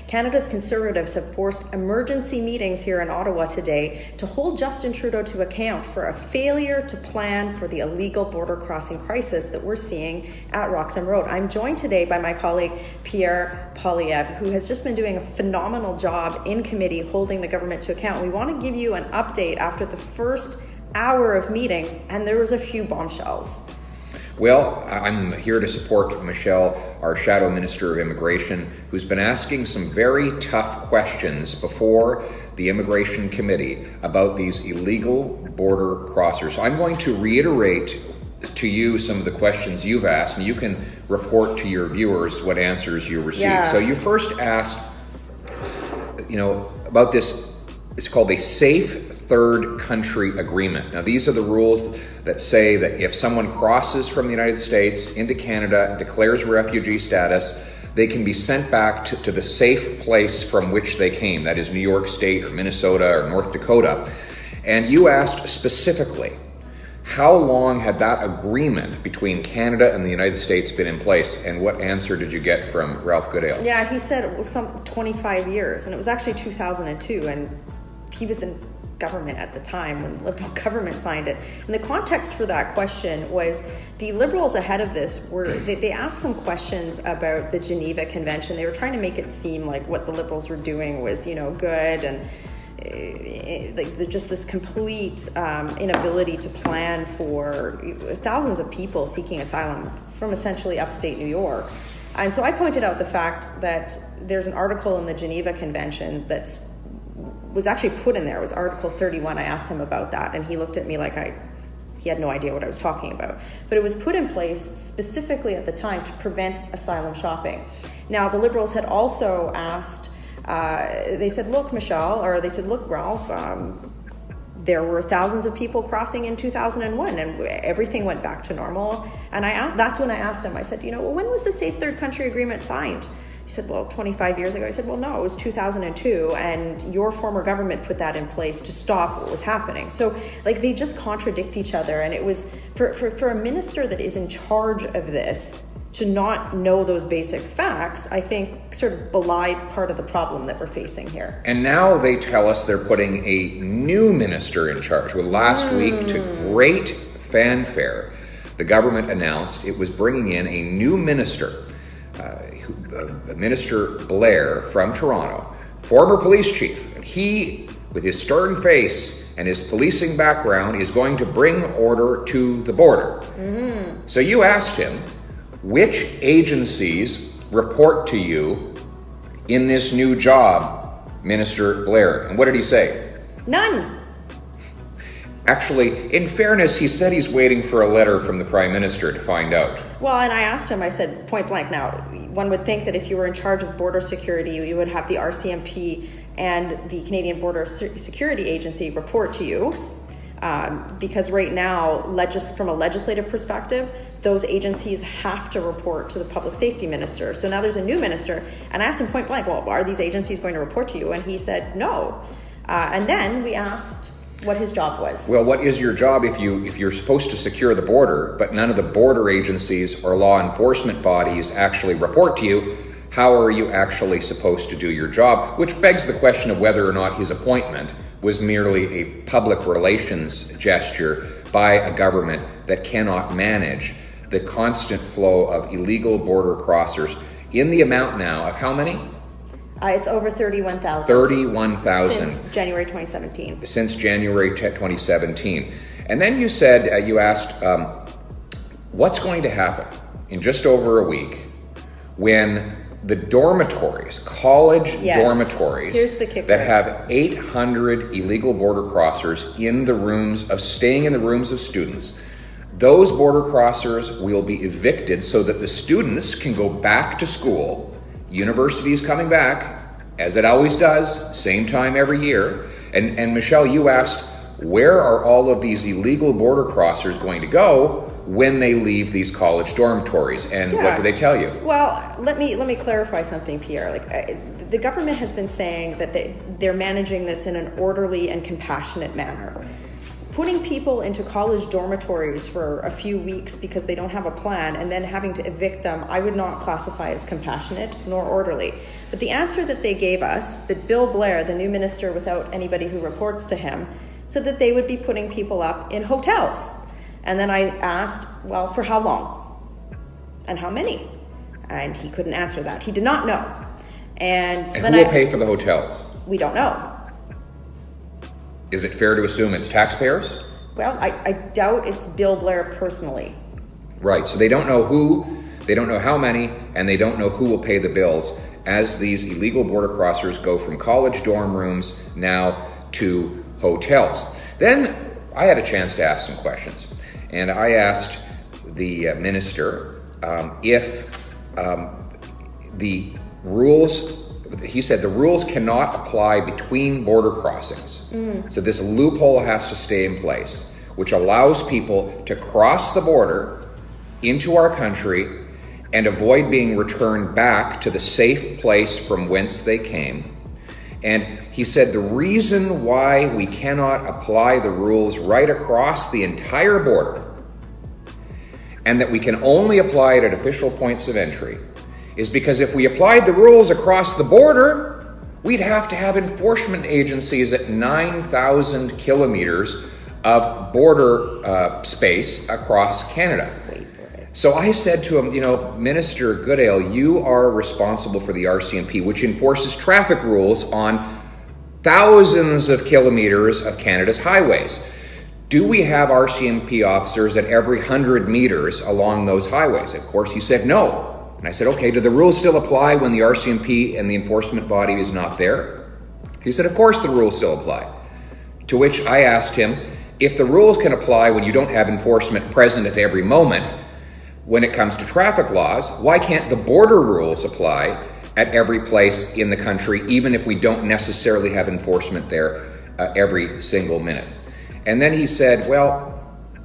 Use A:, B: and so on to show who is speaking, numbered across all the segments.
A: Canada's Conservatives have forced emergency meetings here in Ottawa today to hold Justin Trudeau to account for a failure to plan for the illegal border crossing crisis that we're seeing at Roxham Road. I'm joined today by my colleague Pierre Poilievre, who has just been doing a phenomenal job in committee holding the government to account. We want to give you an update after the first hour of meetings, and there was a few bombshells.
B: Well, I'm here to support Michelle, our Shadow Minister of Immigration, who's been asking some very tough questions before the Immigration Committee about these illegal border crossers. So I'm going to reiterate to you some of the questions you've asked, and you can report to your viewers what answers you received.
A: Yeah.
B: So you first asked, about this, it's called a safe third country agreement. Now, these are the rules that say that if someone crosses from the United States into Canada, declares refugee status, they can be sent back to the safe place from which they came. That is New York State or Minnesota or North Dakota. And you asked specifically, how long had that agreement between Canada and the United States been in place? And what answer did you get from Ralph Goodale?
A: Yeah, he said it was some 25 years, and it was actually 2002, and he was in government at the time when the Liberal government signed it. And the context for that question was the Liberals ahead of this they asked some questions about the Geneva Convention. They were trying to make it seem like what the Liberals were doing was, good, and just this complete inability to plan for thousands of people seeking asylum from essentially upstate New York. And so I pointed out the fact that there's an article in the Geneva Convention was actually put in there. It was Article 31. I asked him about that, and he looked at me like he had no idea what I was talking about. But it was put in place specifically at the time to prevent asylum shopping. Now, the Liberals had also asked, they said, look, Michelle, or they said, look, Ralph, there were thousands of people crossing in 2001, and everything went back to normal. And that's when I asked him, I said, when was the Safe Third Country Agreement signed? He said, well, 25 years ago. I said, well, no, it was 2002, and your former government put that in place to stop what was happening. So, they just contradict each other, and it was, for a minister that is in charge of this to not know those basic facts, I think sort of belied part of the problem that we're facing here.
B: And now they tell us they're putting a new minister in charge. Well, last week, to great fanfare, the government announced it was bringing in a new minister, Minister Blair from Toronto, former police chief. And he, with his stern face and his policing background, is going to bring order to the border. Mm-hmm. So you asked him, which agencies report to you in this new job, Minister Blair? And what did he say?
A: None.
B: Actually, in fairness, he said he's waiting for a letter from the Prime Minister to find out.
A: Well, and I asked him, I said, point blank, now, one would think that if you were in charge of border security, you would have the RCMP and the Canadian Border Security Agency report to you. Because right now, from a legislative perspective, those agencies have to report to the public safety minister. So now there's a new minister, and I asked him point blank, well, are these agencies going to report to you? And he said no. And then we asked what his job was.
B: Well, what is your job if you're supposed to secure the border, but none of the border agencies or law enforcement bodies actually report to you? How are you actually supposed to do your job? Which begs the question of whether or not his appointment was merely a public relations gesture by a government that cannot manage the constant flow of illegal border crossers in the amount now of how many?
A: It's over 31,000.
B: 31,000.
A: Since January 2017.
B: Since January 2017. And then you said, you asked, what's going to happen in just over a week when the dormitories, college dormitories,
A: here's the kicker,
B: that have 800 illegal border crossers staying in the rooms of students, those border crossers will be evicted so that the students can go back to school. University is coming back, as it always does, same time every year. And Michelle, you asked, where are all of these illegal border crossers going to go when they leave these college dormitories? And what do they tell you?
A: Well, let me clarify something, Pierre. The government has been saying that they're managing this in an orderly and compassionate manner. putting people into college dormitories for a few weeks because they don't have a plan and then having to evict them, I would not classify as compassionate nor orderly. But the answer that they gave us, that Bill Blair, the new minister without anybody who reports to him, said that they would be putting people up in hotels. And then I asked, well, for how long? And how many? And he couldn't answer that. He did not know. And, so
B: and who will pay for the hotels?
A: We don't know.
B: Is it fair to assume it's taxpayers?
A: Well, I doubt it's Bill Blair personally.
B: Right, so they don't know who, they don't know how many, and they don't know who will pay the bills as these illegal border crossers go from college dorm rooms now to hotels. Then I had a chance to ask some questions, and I asked the minister if the rules, he said the rules cannot apply between border crossings. So this loophole has to stay in place, which allows people to cross the border into our country and avoid being returned back to the safe place from whence they came. And he said the reason why we cannot apply the rules right across the entire border, and that we can only apply it at official points of entry, is because if we applied the rules across the border, we'd have to have enforcement agencies at 9,000 kilometers of border space across Canada. So I said to him, you know, Minister Goodale, you are responsible for the RCMP, which enforces traffic rules on thousands of kilometers of Canada's highways. Do we have RCMP officers at every 100 meters along those highways? Of course, he said no. And I said, okay, do the rules still apply when the RCMP and the enforcement body is not there? He said, of course the rules still apply. To which I asked him, if the rules can apply when you don't have enforcement present at every moment, when it comes to traffic laws, why can't the border rules apply at every place in the country, even if we don't necessarily have enforcement there every single minute? And then he said, well,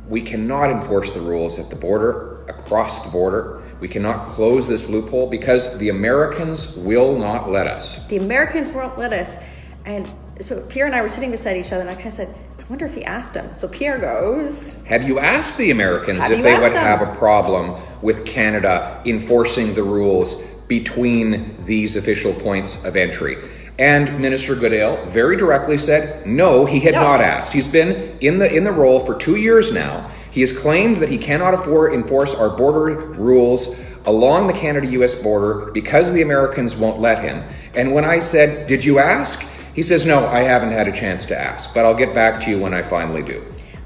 B: we cannot enforce the rules at the border, across the border. We cannot close this loophole because the Americans will not let us.
A: The Americans won't let us. And so Pierre and I were sitting beside each other, and I kind of said, I wonder if he asked him. So Pierre goes,
B: have you asked the Americans if they would have a problem with Canada enforcing the rules between these official points of entry? And Minister Goodale very directly said, no, he had not asked. He's been in the role for 2 years now. He has claimed that he cannot enforce our border rules along the Canada-US border because the Americans won't let him. And when I said, did you ask? He says, no, I haven't had a chance to ask, but I'll get back to you when I finally do.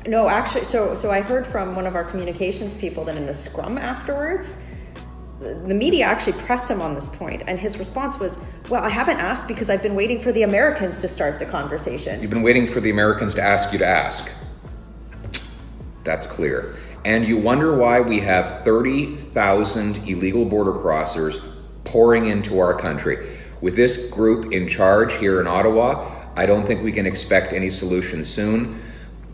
A: No, actually, so I heard from one of our communications people that in a scrum afterwards, the media actually pressed him on this point, and his response was, well, I haven't asked because I've been waiting for the Americans to start the conversation.
B: You've been waiting for the Americans to ask you to ask. That's clear. And you wonder why we have 30,000 illegal border crossers pouring into our country. With this group in charge here in Ottawa, I don't think we can expect any solution soon.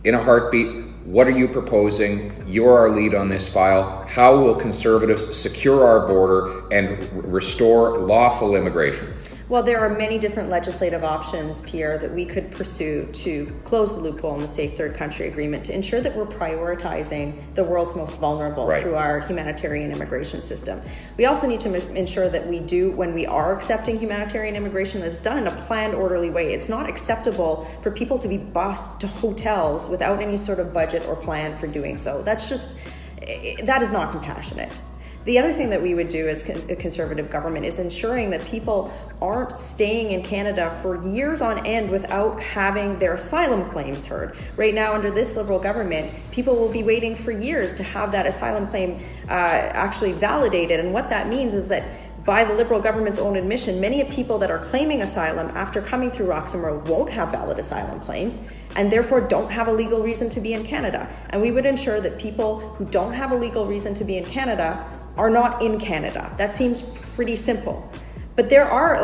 B: In a heartbeat, what are you proposing? You're our lead on this file. How will Conservatives secure our border and restore lawful immigration?
A: Well, there are many different legislative options, Pierre, that we could pursue to close the loophole in the Safe Third Country Agreement to ensure that we're prioritizing the world's most vulnerable through our humanitarian immigration system. We also need to ensure that we do, when we are accepting humanitarian immigration, that it's done in a planned, orderly way. It's not acceptable for people to be bused to hotels without any sort of budget or plan for doing so. That is not compassionate. The other thing that we would do as a Conservative government is ensuring that people aren't staying in Canada for years on end without having their asylum claims heard. Right now, under this Liberal government, people will be waiting for years to have that asylum claim actually validated. And what that means is that by the Liberal government's own admission, many people that are claiming asylum after coming through Roxham Road won't have valid asylum claims and therefore don't have a legal reason to be in Canada. And we would ensure that people who don't have a legal reason to be in Canada are not in Canada. That seems pretty simple. But there are,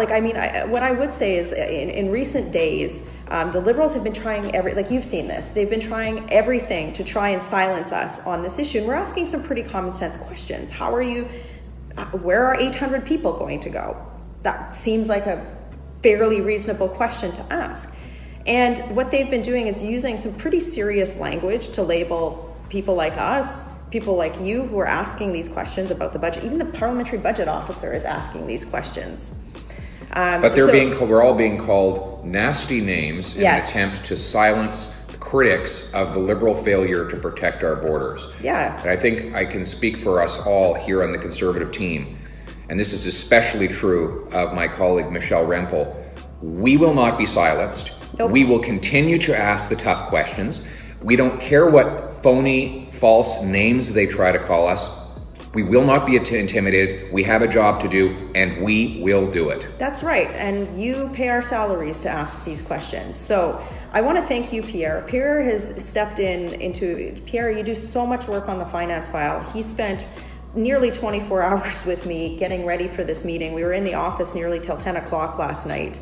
A: what I would say is in recent days, the Liberals have been trying you've seen this, they've been trying everything to try and silence us on this issue. And we're asking some pretty common sense questions. Where are 800 people going to go? That seems like a fairly reasonable question to ask. And what they've been doing is using some pretty serious language to label people like us, people like you who are asking these questions about the budget. Even the parliamentary budget officer is asking these questions.
B: But we're all being called nasty names in an attempt to silence the critics of the Liberal failure to protect our borders.
A: Yeah.
B: And I think I can speak for us all here on the Conservative team, and this is especially true of my colleague Michelle Rempel. We will not be silenced.
A: Nope.
B: We will continue to ask the tough questions. We don't care what phony, false names they try to call us. We will not be intimidated. We have a job to do, and we will do it.
A: That's right. And you pay our salaries to ask these questions. So I want to thank you, Pierre. Pierre has stepped Pierre, you do so much work on the finance file. He spent nearly 24 hours with me getting ready for this meeting. We were in the office nearly till 10 o'clock last night.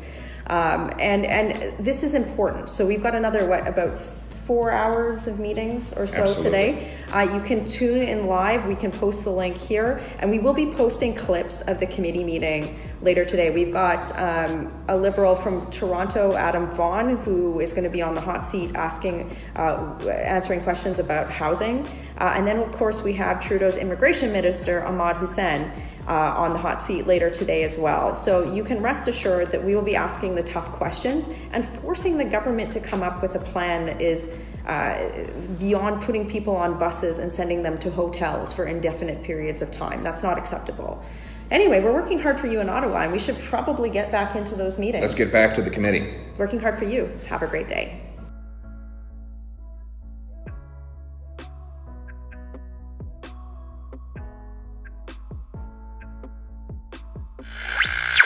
A: And this is important. So we've got another, about 4 hours of meetings or so today. You can tune in live. We can post the link here, and we will be posting clips of the committee meeting later today. We've got a Liberal from Toronto, Adam Vaughan, who is going to be on the hot seat answering questions about housing. And then, of course, we have Trudeau's Immigration Minister, Ahmad Hussein, on the hot seat later today as well. So you can rest assured that we will be asking the tough questions and forcing the government to come up with a plan that is beyond putting people on buses and sending them to hotels for indefinite periods of time. That's not acceptable. Anyway, we're working hard for you in Ottawa, and we should probably get back into those meetings.
B: Let's get back to the committee.
A: Working hard for you. Have a great day.